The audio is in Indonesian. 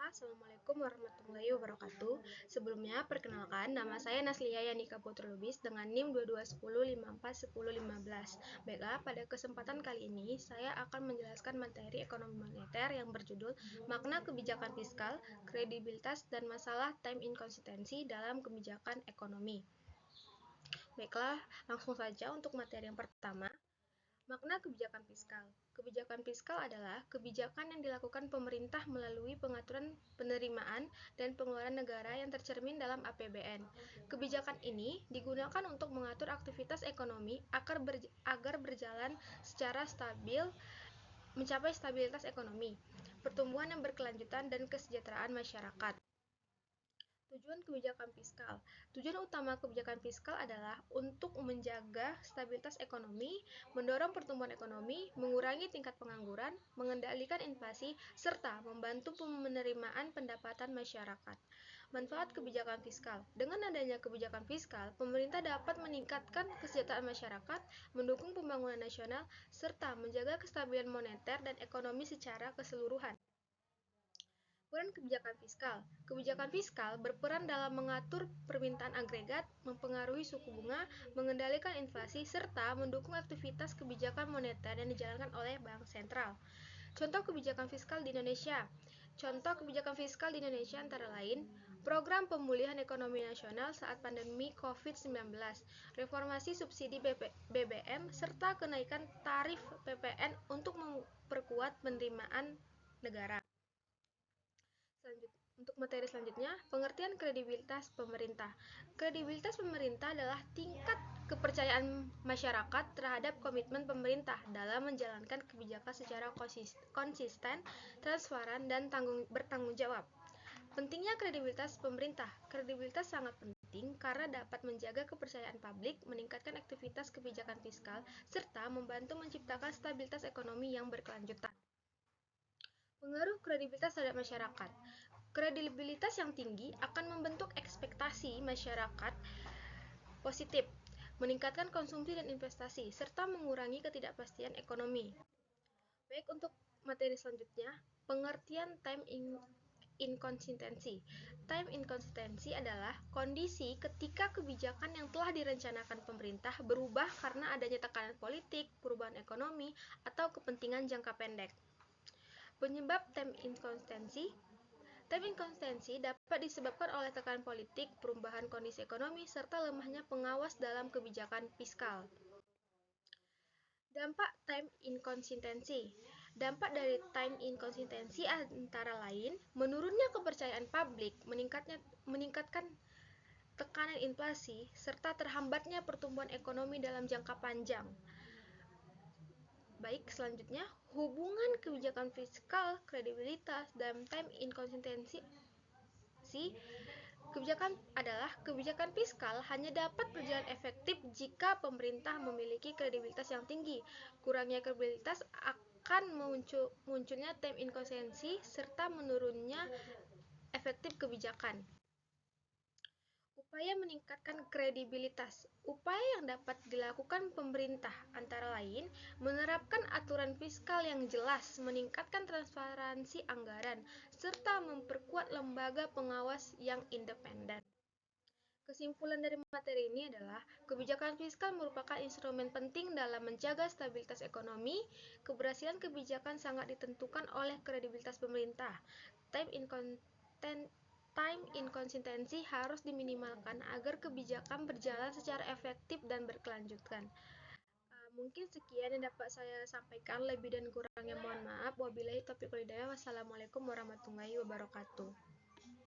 Assalamualaikum warahmatullahi wabarakatuh. Sebelumnya, perkenalkan, nama saya Naslia Yanika Putri Lubis dengan NIM 2210541015. Baiklah, pada kesempatan kali ini, saya akan menjelaskan materi ekonomi moneter yang berjudul Makna Kebijakan Fiskal, Kredibilitas, dan Masalah Time Inkonsistensi dalam Kebijakan Ekonomi. Baiklah, langsung saja untuk materi yang pertama. Makna kebijakan fiskal. Kebijakan fiskal adalah kebijakan yang dilakukan pemerintah melalui pengaturan penerimaan dan pengeluaran negara yang tercermin dalam APBN. Kebijakan ini digunakan untuk mengatur aktivitas ekonomi agar berjalan secara stabil, mencapai stabilitas ekonomi, pertumbuhan yang berkelanjutan, dan kesejahteraan masyarakat. Tujuan kebijakan fiskal. Tujuan utama kebijakan fiskal adalah untuk menjaga stabilitas ekonomi, mendorong pertumbuhan ekonomi, mengurangi tingkat pengangguran, mengendalikan inflasi, serta membantu penerimaan pendapatan masyarakat. Manfaat kebijakan fiskal. Dengan adanya kebijakan fiskal, pemerintah dapat meningkatkan kesejahteraan masyarakat, mendukung pembangunan nasional, serta menjaga kestabilan moneter dan ekonomi secara keseluruhan. Peran kebijakan fiskal. Kebijakan fiskal berperan dalam mengatur permintaan agregat, mempengaruhi suku bunga, mengendalikan inflasi, serta mendukung aktivitas kebijakan moneter yang dijalankan oleh bank sentral. Contoh kebijakan fiskal di Indonesia. Contoh kebijakan fiskal di Indonesia antara lain, program pemulihan ekonomi nasional saat pandemi COVID-19, reformasi subsidi BBM, serta kenaikan tarif PPN untuk memperkuat penerimaan negara. Untuk materi selanjutnya, pengertian kredibilitas pemerintah. Kredibilitas pemerintah adalah tingkat kepercayaan masyarakat terhadap komitmen pemerintah dalam menjalankan kebijakan secara konsisten, transparan, dan bertanggung jawab. Pentingnya kredibilitas pemerintah. Kredibilitas sangat penting karena dapat menjaga kepercayaan publik, meningkatkan aktivitas kebijakan fiskal, serta membantu menciptakan stabilitas ekonomi yang berkelanjutan. Pengaruh kredibilitas terhadap masyarakat. Kredibilitas yang tinggi akan membentuk ekspektasi masyarakat positif, meningkatkan konsumsi dan investasi, serta mengurangi ketidakpastian ekonomi. Baik, untuk materi selanjutnya, pengertian time inkonsistensi. Time inkonsistensi adalah kondisi ketika kebijakan yang telah direncanakan pemerintah berubah karena adanya tekanan politik, perubahan ekonomi, atau kepentingan jangka pendek. Penyebab time inkonsistensi. Time inkonsistensi dapat disebabkan oleh tekanan politik, perubahan kondisi ekonomi, serta lemahnya pengawas dalam kebijakan fiskal. Dampak time inkonsistensi. Dampak dari time inkonsistensi antara lain menurunnya kepercayaan publik, meningkatkan tekanan inflasi, serta terhambatnya pertumbuhan ekonomi dalam jangka panjang. Baik, selanjutnya, hubungan kebijakan fiskal, kredibilitas, dan time inkonsistensi. Kebijakan fiskal hanya dapat berjalan efektif jika pemerintah memiliki kredibilitas yang tinggi. Kurangnya kredibilitas akan munculnya time inkonsistensi serta menurunnya efektif kebijakan. Upaya meningkatkan kredibilitas. Upaya yang dapat dilakukan pemerintah antara lain menerapkan aturan fiskal yang jelas, meningkatkan transparansi anggaran, serta memperkuat lembaga pengawas yang independen. Kesimpulan dari materi ini adalah kebijakan fiskal merupakan instrumen penting dalam menjaga stabilitas ekonomi. Keberhasilan kebijakan sangat ditentukan oleh kredibilitas pemerintah. Time inkonsistensi harus diminimalkan agar kebijakan berjalan secara efektif dan berkelanjutan. Mungkin sekian yang dapat saya sampaikan, lebih dan kurangnya mohon maaf. Wabillahi taufiq wal hidayah. Wassalamualaikum warahmatullahi wabarakatuh.